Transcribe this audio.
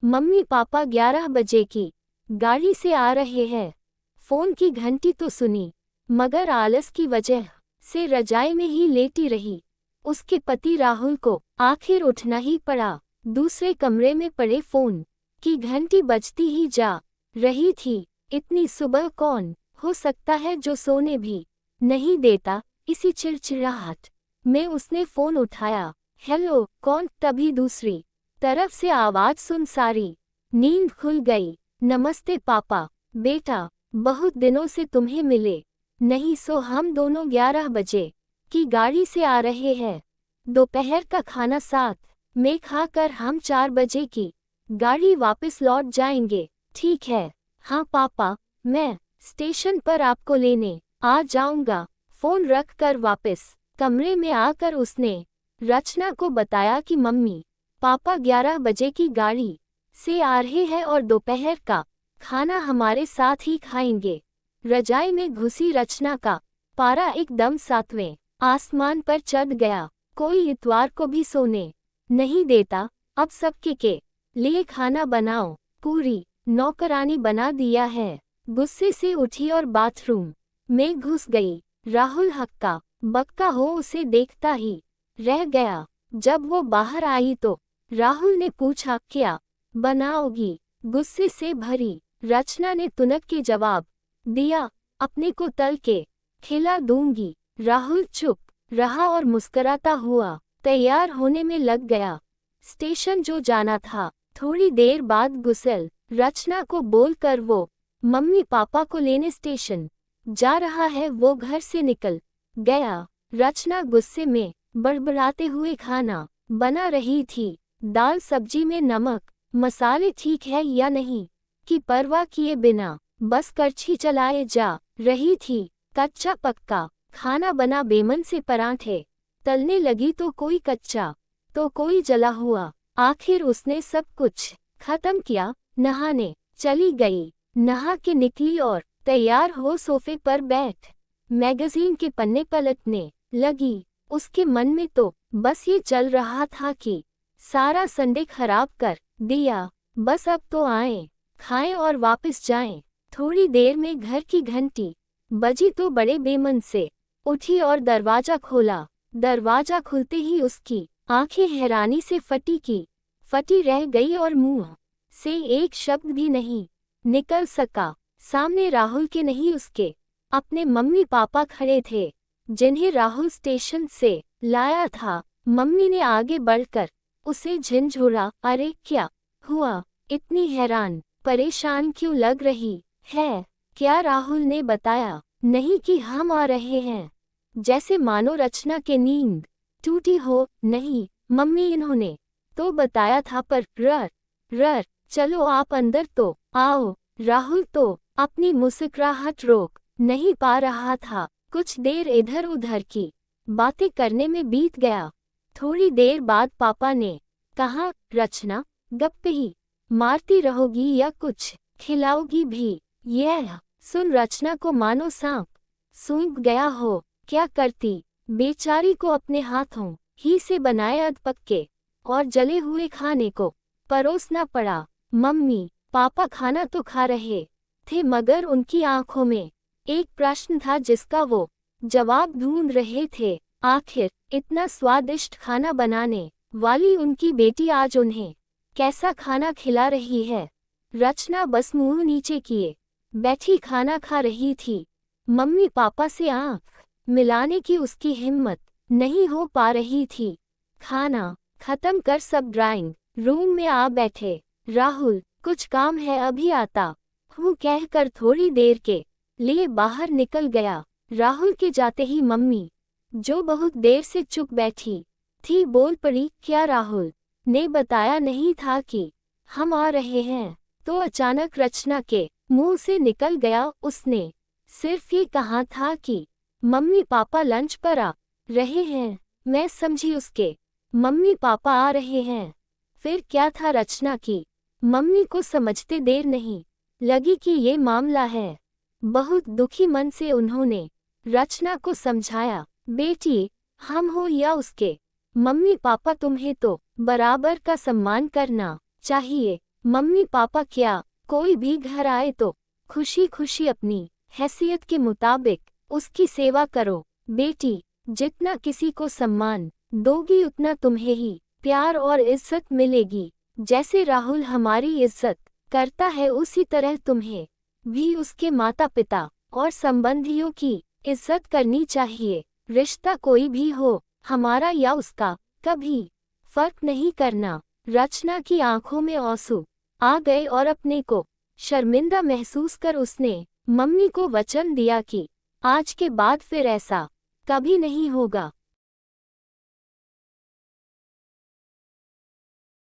Mummy papa 11 बजे की गाड़ी से आ रहे हैं। फोन की घंटी तो सुनी, मगर आलस की वजह से रजाई में ही लेटी रही। उसके पति राहुल को आखिर उठना ही पड़ा। दूसरे कमरे में पड़े फोन की घंटी बजती ही जा रही थी। इतनी सुबह कौन हो सकता है जो सोने भी नहीं देता। इसी चिड़चिड़ाहट में उसने फोन उठाया। हेलो, कौन? तभी दूसरी तरफ से आवाज सुन सारी नींद खुल गई। नमस्ते पापा। बेटा, बहुत दिनों से तुम्हें मिले नहीं, सो हम दोनों 11 बजे की गाड़ी से आ रहे हैं। दोपहर का खाना साथ में खाकर हम 4 बजे की गाड़ी वापस लौट जाएंगे। ठीक है? हाँ पापा, मैं स्टेशन पर आपको लेने आ जाऊंगा। फोन रख कर वापस कमरे में आकर उसने रचना को बताया कि मम्मी पापा 11 बजे की गाड़ी से आ रहे हैं और दोपहर का खाना हमारे साथ ही खाएंगे। रजाई में घुसी रचना का पारा एकदम 7वें आसमान पर चढ़ गया। कोई इतवार को भी सोने नहीं देता। अब सबके के लिए खाना बनाओ, पूरी नौकरानी बना दिया है। गुस्से से उठी और बाथरूम में घुस गई। राहुल हक्का बक्का हो उसे देखता ही रह गया। जब वो बाहर आई तो राहुल ने पूछा, क्या बनाओगी? गुस्से से भरी रचना ने तुनक के जवाब दिया, अपने को तल के खिला दूंगी। राहुल चुप रहा और मुस्कुराता हुआ तैयार होने में लग गया। स्टेशन जो जाना था। थोड़ी देर बाद गुस्सेल रचना को बोलकर वो मम्मी पापा को लेने स्टेशन जा रहा है। वो घर से निकल गया। रचना गुस्से में बड़बड़ाते हुए खाना बना रही थी। दाल सब्जी में नमक मसाले ठीक है या नहीं की परवाह किए बिना बस करछी चलाए जा रही थी। कच्चा पक्का खाना बना। बेमन से पराठे तलने लगी तो कोई कच्चा तो कोई जला हुआ। आखिर उसने सब कुछ खत्म किया। नहाने चली गई। नहा के निकली और तैयार हो सोफे पर बैठ मैगजीन के पन्ने पलटने लगी। उसके मन में तो बस ये चल रहा था कि सारा संडे खराब कर दिया। बस अब तो आएं, खाएं और वापस जाएं। थोड़ी देर में घर की घंटी बजी तो बड़े बेमन से उठी और दरवाजा खोला। दरवाजा खुलते ही उसकी आंखें हैरानी से फटी रह गई और मुंह से एक शब्द भी नहीं निकल सका। सामने राहुल के नहीं, उसके अपने मम्मी पापा खड़े थे, जिन्हें राहुल स्टेशन से लाया था। मम्मी ने आगे बढ़कर उसे झिंझोरा, अरे क्या हुआ? इतनी हैरान परेशान क्यों लग रही है? क्या राहुल ने बताया नहीं कि हम आ रहे हैं? जैसे मानो रचना के नींद टूटी हो। नहीं मम्मी, इन्होंने तो बताया था, पर रर चलो आप अंदर तो आओ। राहुल तो अपनी मुस्कुराहट रोक नहीं पा रहा था। कुछ देर इधर उधर की बातें करने में बीत गया। थोड़ी देर बाद पापा ने कहा, रचना गप्पे ही मारती रहोगी या कुछ खिलाओगी भी? यह सुन रचना को मानो सांप सूंघ गया हो। क्या करती? बेचारी को अपने हाथों ही से बनाए अधपक्के और जले हुए खाने को परोसना पड़ा। मम्मी पापा खाना तो खा रहे थे, मगर उनकी आंखों में एक प्रश्न था जिसका वो जवाब ढूंढ रहे थे। आखिर इतना स्वादिष्ट खाना बनाने वाली उनकी बेटी आज उन्हें कैसा खाना खिला रही है? रचना बस मुंह नीचे किए बैठी खाना खा रही थी। मम्मी पापा से आंख मिलाने की उसकी हिम्मत नहीं हो पा रही थी। खाना खत्म कर सब ड्राइंग रूम में आ बैठे। राहुल, कुछ काम है, अभी आता हूँ कहकर थोड़ी देर के लिए बाहर निकल गया। राहुल के जाते ही मम्मी, जो बहुत देर से चुप बैठी थी, बोल पड़ी, क्या राहुल ने बताया नहीं था कि हम आ रहे हैं? तो अचानक रचना के मुंह से निकल गया, उसने सिर्फ ये कहा था कि मम्मी पापा लंच पर आ रहे हैं। मैं समझी उसके मम्मी पापा आ रहे हैं। फिर क्या था? रचना की मम्मी को समझते देर नहीं लगी कि ये मामला है। बहुत दुखी मन से उन्होंने रचना को समझाया, बेटी, हम हो या उसके मम्मी पापा, तुम्हें तो बराबर का सम्मान करना चाहिए। मम्मी पापा क्या, कोई भी घर आए तो खुशी खुशी अपनी हैसियत के मुताबिक उसकी सेवा करो। बेटी, जितना किसी को सम्मान दोगी उतना तुम्हें ही प्यार और इज्जत मिलेगी। जैसे राहुल हमारी इज्जत करता है उसी तरह तुम्हें भी उसके माता पिता और संबंधियों की इज्जत करनी चाहिए। रिश्ता कोई भी हो, हमारा या उसका, कभी फर्क नहीं करना। रचना की आंखों में आंसू आ गए और अपने को शर्मिंदा महसूस कर उसने मम्मी को वचन दिया कि आज के बाद फिर ऐसा कभी नहीं होगा।